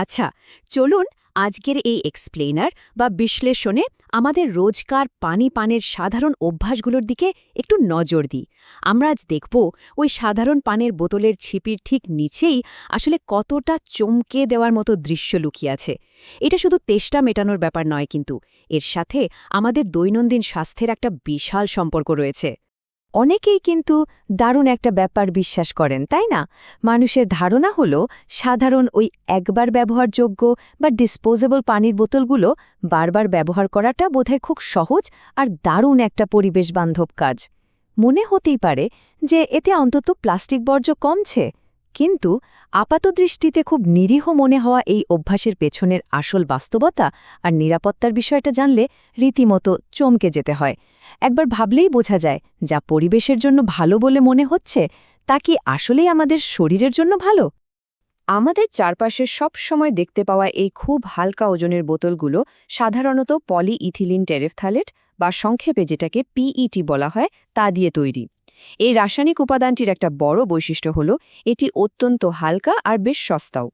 আচ্ছা, চলুন আজকের এই এক্সপ্লেনার বা বিশ্লেষণে আমাদের রোজকার পানি পানের সাধারণ অভ্যাসগুলোর দিকে একটু নজর দিই। আমরা আজ দেখব ওই সাধারণ পানের বোতলের ছিপির ঠিক নিচেই আসলে কতটা চমকে দেওয়ার মতো দৃশ্য লুকিয়ে আছে। এটা শুধু তেষ্টা মেটানোর ব্যাপার নয়, কিন্তু এর সাথে আমাদের দৈনন্দিন স্বাস্থ্যের একটা বিশাল সম্পর্ক রয়েছে। অনেকেই কিন্তু দারুণ একটা ব্যাপার বিশ্বাস করেন, তাই না? মানুষের ধারণা হলো সাধারণ ওই একবার ব্যবহারযোগ্য বা ডিসপোজেবল পানির বোতলগুলো বারবার ব্যবহার করাটা বোধহয় খুব সহজ আর দারুণ একটা পরিবেশ বান্ধব কাজ। মনে হতেই পারে যে এতে অন্তত প্লাস্টিক বর্জ্য কমছে, কিন্তু আপাতদৃষ্টিতে খুব নিরীহ মনে হওয়া এই অভ্যাসের পেছনের আসল বাস্তবতা আর নিরাপত্তার বিষয়টা জানলে রীতিমতো চমকে যেতে হয়। একবার ভাবলেই বোঝা যায় যা পরিবেশের জন্য ভালো বলে মনে হচ্ছে তা কি আসলেই আমাদের শরীরের জন্য ভালো। আমাদের চারপাশে সব সময় দেখতে পাওয়া এই খুব হালকা ওজনের বোতলগুলো সাধারণত পলিইথিলিন টেরেফথ্যালেট বা সংক্ষেপে যেটাকে পিইটি বলা হয় তা দিয়ে তৈরি। এই রাসায়নিক উপাদানটির একটা বড় বৈশিষ্ট্য হল এটি অত্যন্ত হালকা আর বেশ সস্তাও।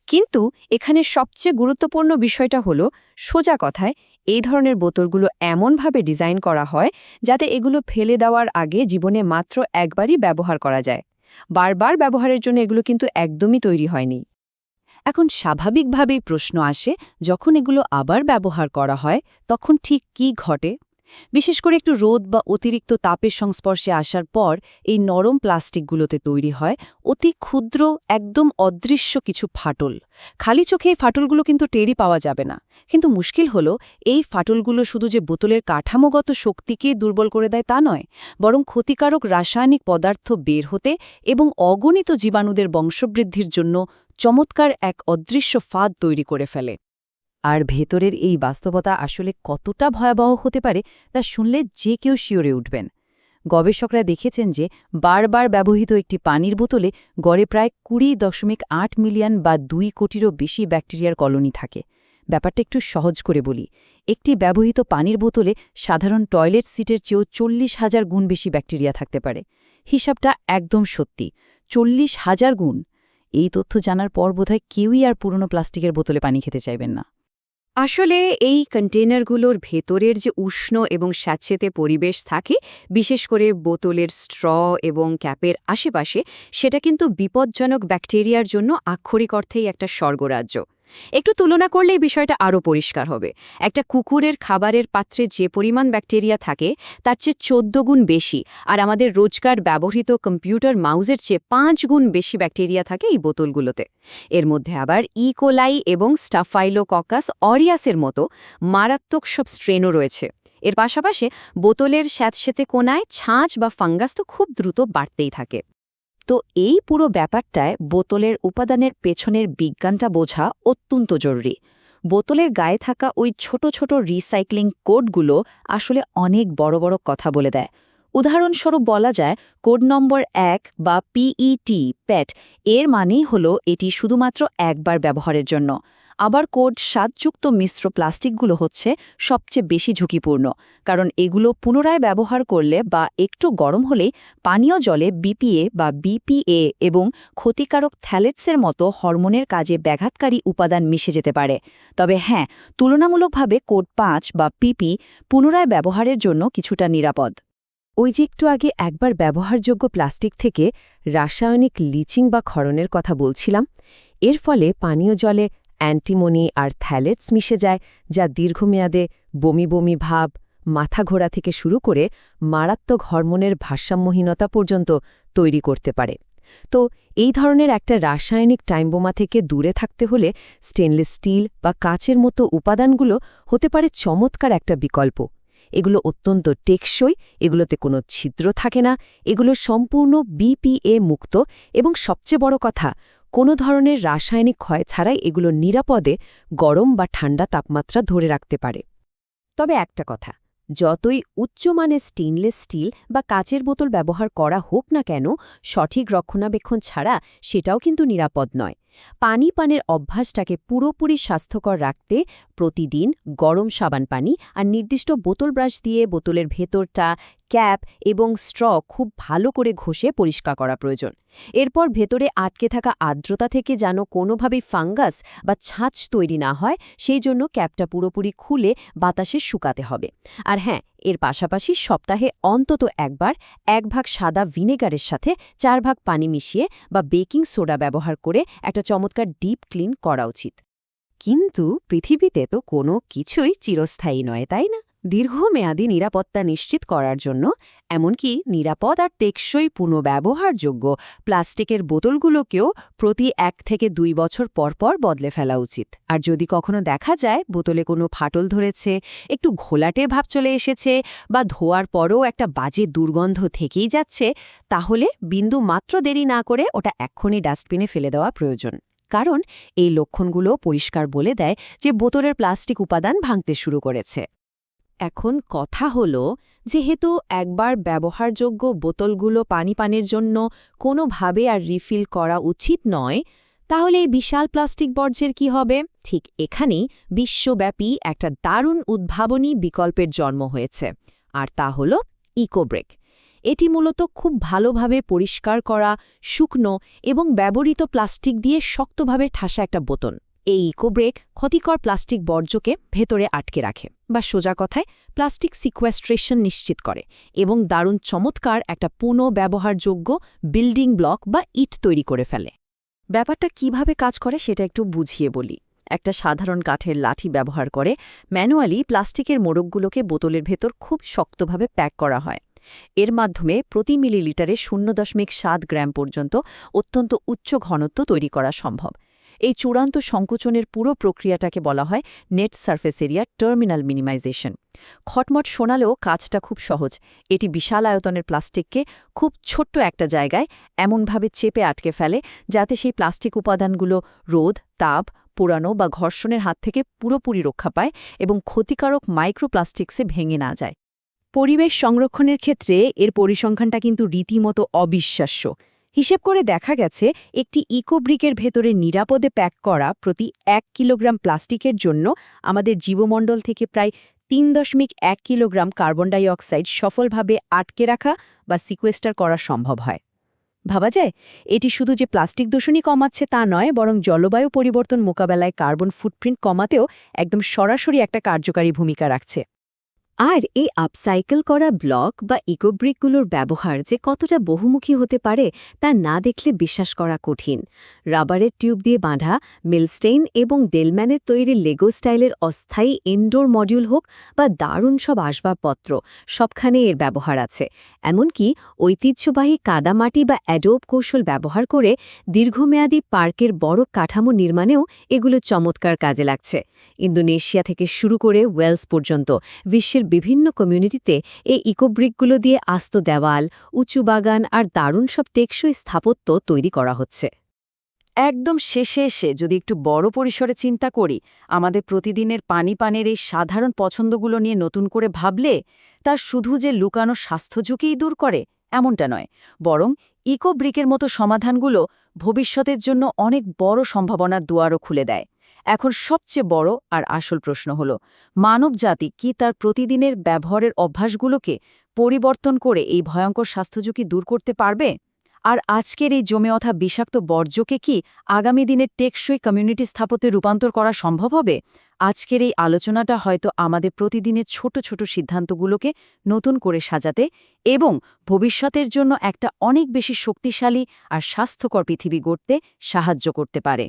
কিন্তু এখানে সবচেয়ে গুরুত্বপূর্ণ বিষয়টা হল, সোজা কথায় এই ধরনের বোতলগুলো এমনভাবে ডিজাইন করা হয় যাতে এগুলো ফেলে দেওয়ার আগে জীবনে মাত্র একবারই ব্যবহার করা যায়। বারবার ব্যবহারের জন্য এগুলো কিন্তু একদমই তৈরি হয়নি। এখন স্বাভাবিকভাবেই প্রশ্ন আসে, যখন এগুলো আবার ব্যবহার করা হয় তখন ঠিক কী ঘটে? বিশেষ করে একটু রোদ বা অতিরিক্ত তাপের সংস্পর্শে আসার পর এই নরম প্লাস্টিকগুলোতে তৈরি হয় অতি ক্ষুদ্র, একদম অদৃশ্য কিছু ফাটল। খালি চোখে এই ফাটলগুলো কিন্তু টেরই পাওয়া যাবে না, কিন্তু মুশকিল হলো এই ফাটলগুলো শুধু যে বোতলের কাঠামোগত শক্তিকে দুর্বল করে দেয় তা নয়, বরং ক্ষতিকারক রাসায়নিক পদার্থ বের হতে এবং অগণিত জীবাণুদের বংশবৃদ্ধির জন্য চমৎকার এক অদৃশ্য ফাঁদ তৈরি করে ফেলে। আর ভেতরের এই বাস্তবতা আসলে কতটা ভয়াবহ হতে পারে তা শুনলে যে কেউ শিওরে উঠবেন। গবেষকরা দেখেছেন যে বারবার ব্যবহৃত একটি পানির বোতলে গড়ে প্রায় 20.8 মিলিয়ন বা 2 কোটিরও বেশি ব্যাকটেরিয়ার কলোনি থাকে। ব্যাপারটা একটু সহজ করে বলি, একটি ব্যবহৃত পানির বোতলে সাধারণ টয়লেট সিটের চেয়েও 40,000 গুণ বেশি ব্যাকটেরিয়া থাকতে পারে। হিসাবটা একদম সত্যি, 40,000 গুণ। এই তথ্য জানার পর বোধহয় কেউই আর পুরনো প্লাস্টিকের বোতলে পানি খেতে চাইবেন না। আসলে এই কন্টেনারগুলোর ভেতরের যে উষ্ণ এবং স্যাঁতসেঁতে পরিবেশ থাকে, বিশেষ করে বোতলের স্ট্র এবং ক্যাপের আশেপাশে, সেটা কিন্তু বিপজ্জনক ব্যাকটেরিয়ার জন্য আক্ষরিক অর্থেই একটা স্বর্গরাজ্য। একটু তুলনা করলেই বিষয়টা আরও পরিষ্কার হবে। একটা কুকুরের খাবারের পাত্রে যে পরিমাণ ব্যাকটেরিয়া থাকে তার চেয়ে 14 গুণ বেশি, আর আমাদের রোজকার ব্যবহৃত কম্পিউটার মাউসের চেয়ে 5 গুণ বেশি ব্যাকটেরিয়া থাকে এই বোতলগুলোতে। এর মধ্যে আবার ইকোলাই এবং স্টাফাইলোককাস অরিয়াসের মতো মারাত্মক সব স্ট্রেনও রয়েছে। এর পাশাপাশি বোতলের স্যাঁতসেঁতে কোনায় ছাঁচ বা ফাঙ্গাস তো খুব দ্রুত বাড়তেই থাকে। তো এই পুরো ব্যাপারটায় বোতলের উপাদানের পেছনের বিজ্ঞানটা বোঝা অত্যন্ত জরুরি। বোতলের গায়ে থাকা ওই ছোট ছোট রিসাইক্লিং কোডগুলো আসলে অনেক বড় বড় কথা বলে দেয়। উদাহরণস্বরূপ বলা যায়, কোড নম্বর 1 বা পিইটি পেট এর মানেই হলো এটি শুধুমাত্র একবার ব্যবহারের জন্য। আবার কোড 7 যুক্ত মিশ্র প্লাস্টিকগুলো হচ্ছে সবচেয়ে বেশি ঝুঁকিপূর্ণ, কারণ এগুলো পুনরায় ব্যবহার করলে বা একটু গরম হলেই পানীয় জলে বিপিএ বা বিপিএ এবং ক্ষতিকারক থ্যালেটসের মতো হরমোনের কাজে ব্যাঘাতকারী উপাদান মিশে যেতে পারে। তবে হ্যাঁ, তুলনামূলকভাবে কোড 5 বা পিপি পুনরায় ব্যবহারের জন্য কিছুটা নিরাপদ। ওই যে একটু আগে একবার ব্যবহারযোগ্য প্লাস্টিক থেকে রাসায়নিক লিচিং বা ক্ষরণের কথা বলছিলাম, এর ফলে পানীয় জলে অ্যান্টিমনি আর থ্যালেটস মিশে যায়, যা দীর্ঘমেয়াদে বমি বমি ভাব, মাথা ঘোরা থেকে শুরু করে মারাত্মক হরমোনের ভারসাম্যহীনতা পর্যন্ত তৈরি করতে পারে। তো এই ধরনের একটা রাসায়নিক টাইমবোমা থেকে দূরে থাকতে হলে স্টেনলেস স্টিল বা কাচের মতো উপাদানগুলো হতে পারে চমৎকার একটা বিকল্প। এগুলো অত্যন্ত টেকসই, এগুলোতে কোনো ছিদ্র থাকে না, এগুলো সম্পূর্ণ বিপিএ মুক্ত এবং সবচেয়ে বড় কথা, কোনো ধরনের রাসায়নিক ক্ষয় ছাড়াই এগুলো নিরাপদে গরম বা ঠান্ডা তাপমাত্রা ধরে রাখতে পারে। তবে একটা কথা, যতই উচ্চমানের স্টেইনলেস স্টিল বা কাচের বোতল ব্যবহার করা হোক না কেন, সঠিক রক্ষণাবেক্ষণ ছাড়া সেটাও কিন্তু নিরাপদ নয়। পানি পানের অভ্যাসটাকে পুরোপুরি স্বাস্থ্যকর রাখতে প্রতিদিন গরম সাবান পানি আর নির্দিষ্ট বোতল ব্রাশ দিয়ে বোতলের ভেতরটা, ক্যাপ এবং স্ট্র খুব ভালো করে ঘষে পরিষ্কার করা প্রয়োজন। এরপর ভেতরে আটকে থাকা আর্দ্রতা থেকে যেন কোনোভাবেই ফাঙ্গাস বা ছাঁচ তৈরি না হয়, সেই জন্য ক্যাপটা পুরোপুরি খুলে বাতাসে শুকাতে হবে। আর হ্যাঁ, এর পাশাপাশি সপ্তাহে অন্তত একবার 1 ভাগ সাদা ভিনেগারের সাথে 4 ভাগ পানি মিশিয়ে বা বেকিং সোডা ব্যবহার করে একটা চমৎকার ডিপ ক্লিন করা উচিত। কিন্তু পৃথিবীতে তো কোনো কিছুই চিরস্থায়ী নয়, তাই না? দীর্ঘমেয়াদী নিরাপত্তা নিশ্চিত করার জন্য এমনকি নিরাপদ আর টেকসই পুনঃব্যবহারযোগ্য প্লাস্টিকের বোতলগুলোকেও প্রতি 1 থেকে 2 বছর পর পর বদলে ফেলা উচিত। আর যদি কখনো দেখা যায় বোতলে কোনো ফাটল ধরেছে, একটু ঘোলাটে ভাব চলে এসেছে বা ধোয়ার পরও একটা বাজে দুর্গন্ধ থেকেই যাচ্ছে, তাহলে বিন্দু মাত্র দেরি না করে ওটা এক্ষুনি ডাস্টবিনে ফেলে দেওয়া প্রয়োজন। কারণ এই লক্ষণগুলো পরিষ্কার বলে দেয় যে বোতলের প্লাস্টিক উপাদান ভাঙতে শুরু করেছে। এখন কথা হলো, যেহেতু একবার ব্যবহারযোগ্য বোতলগুলো পানির জন্য কোনোভাবে আর রিফিল করা উচিত নয়, তাহলে এই বিশাল প্লাস্টিক বর্জ্যের কি হবে? ঠিক এখানেই বিশ্বব্যাপী একটা দারুণ উদ্ভাবনী বিকল্পের জন্ম হয়েছে, আর তা হল ইকোব্রেক। এটি মূলত খুব ভালোভাবে পরিষ্কার করা শুকনো এবং ব্যবহৃত প্লাস্টিক দিয়ে শক্তভাবে ঠাসা একটা বোতল। এই ইকোব্রেক ক্ষতিকর প্লাস্টিক বর্জ্যকে ভেতরে আটকে রাখে, বা সোজা কথায় প্লাস্টিক সিকোয়েস্ট্রেশন নিশ্চিত করে, এবং দারুণ চমৎকার একটা পুনঃব্যবহারযোগ্য বিল্ডিং ব্লক বা ইট তৈরি করে ফেলে। ব্যাপারটা কিভাবে কাজ করে সেটা একটু বুঝিয়ে বলি। একটা সাধারণ কাঠের লাঠি ব্যবহার করে ম্যানুয়ালি প্লাস্টিকের মোড়কগুলোকে বোতলের ভেতর খুব শক্তভাবে প্যাক করা হয়। এর মাধ্যমে প্রতি মিলিলিটারে 0.7 গ্রাম পর্যন্ত অত্যন্ত উচ্চ ঘনত্ব তৈরি করা সম্ভব। এই চূড়ান্ত সংকোচনের পুরো প্রক্রিয়াটাকে বলা হয় net surface area terminal minimization. খটমট শোনালেও কাজটা খুব সহজ। এটি বিশাল আয়তনের প্লাস্টিককে খুব ছোট্ট একটা জায়গায় এমনভাবে চেপে আটকে ফেলে যাতে সেই প্লাস্টিক উপাদানগুলো রোদ, তাপ, পোড়ানো বা ঘর্ষণের হাত থেকে পুরোপুরি রক্ষা পায় এবং ক্ষতিকারক মাইক্রোপ্লাস্টিক্সে ভেঙে না যায়। পরিবেশ সংরক্ষণের ক্ষেত্রে এর পরিসংখ্যানটা কিন্তু রীতিমতো অবিশ্বাস্য। হিসেব করে দেখা গেছে একটি ইকোব্রিকের ভেতরে নিরাপদে প্যাক করা প্রতি 1 কিলোগ্রাম প্লাস্টিকের জন্য আমাদের জীবমণ্ডল থেকে প্রায় 3.1 কিলোগ্রাম কার্বন ডাই অক্সাইড সফলভাবে আটকে রাখা বা সিকোয়েস্টার করা সম্ভব হয়। ভাবা যায়, এটি শুধু যে প্লাস্টিক দূষণই কমাচ্ছে তা নয়, বরং জলবায়ু পরিবর্তন মোকাবেলায় কার্বন ফুটপ্রিন্ট কমাতেও একদম সরাসরি একটা কার্যকারী ভূমিকা রাখছে। আর এই আপসাইকেল করা ব্লক বা ইকোব্রিকগুলোর ব্যবহার যে কতটা বহুমুখী হতে পারে তা না দেখলে বিশ্বাস করা কঠিন। রাবারের টিউব দিয়ে বাঁধা মিলস্টেইন এবং ডেলম্যানের তৈরি লেগো স্টাইলের অস্থায়ী ইনডোর মডিউল হোক বা দারুণ সব আসবাবপত্র, সবখানে এর ব্যবহার আছে। এমনকি ঐতিহ্যবাহী কাদামাটি বা অ্যাডোব কৌশল ব্যবহার করে দীর্ঘমেয়াদী পার্কের বড় কাঠামো নির্মাণেও এগুলো চমৎকার কাজে লাগছে। ইন্দোনেশিয়া থেকে শুরু করে ওয়েলস পর্যন্ত বিশ্বের বিভিন্ন কমিউনিটিতে এই ইকোব্রিকগুলো দিয়ে আস্ত দেওয়াল, উঁচু বাগান আর দারুণ সব টেকসই স্থাপত্য তৈরি করা হচ্ছে। একদম শেষে এসে যদি একটু বড় পরিসরে চিন্তা করি, আমাদের প্রতিদিনের পানির এই সাধারণ পছন্দগুলো নিয়ে নতুন করে ভাবলে তা শুধু যে লুকানো স্বাস্থ্য ঝুঁকিই দূর করে এমনটা নয়, বরং ইকোব্রিকের মতো সমাধানগুলো ভবিষ্যতের জন্য অনেক বড় সম্ভাবনার দুয়ারও খুলে দেয়। এখন সবচেয়ে বড় আর আসল প্রশ্ন হল, মানবজাতি কি তার প্রতিদিনের ব্যবহারের অভ্যাসগুলোকে পরিবর্তন করে এই ভয়ঙ্কর স্বাস্থ্যঝুঁকি দূর করতে পারবে? আর আজকের এই জমে ওঠা বিষাক্ত বর্জ্যকে কি আগামী দিনের টেকসই কমিউনিটি স্থাপত্যে রূপান্তর করা সম্ভব হবে? আজকের এই আলোচনাটা হয়তো আমাদের প্রতিদিনের ছোট ছোট সিদ্ধান্তগুলোকে নতুন করে সাজাতে এবং ভবিষ্যতের জন্য একটা অনেক বেশি শক্তিশালী আর স্বাস্থ্যকর পৃথিবী গড়তে সাহায্য করতে পারে।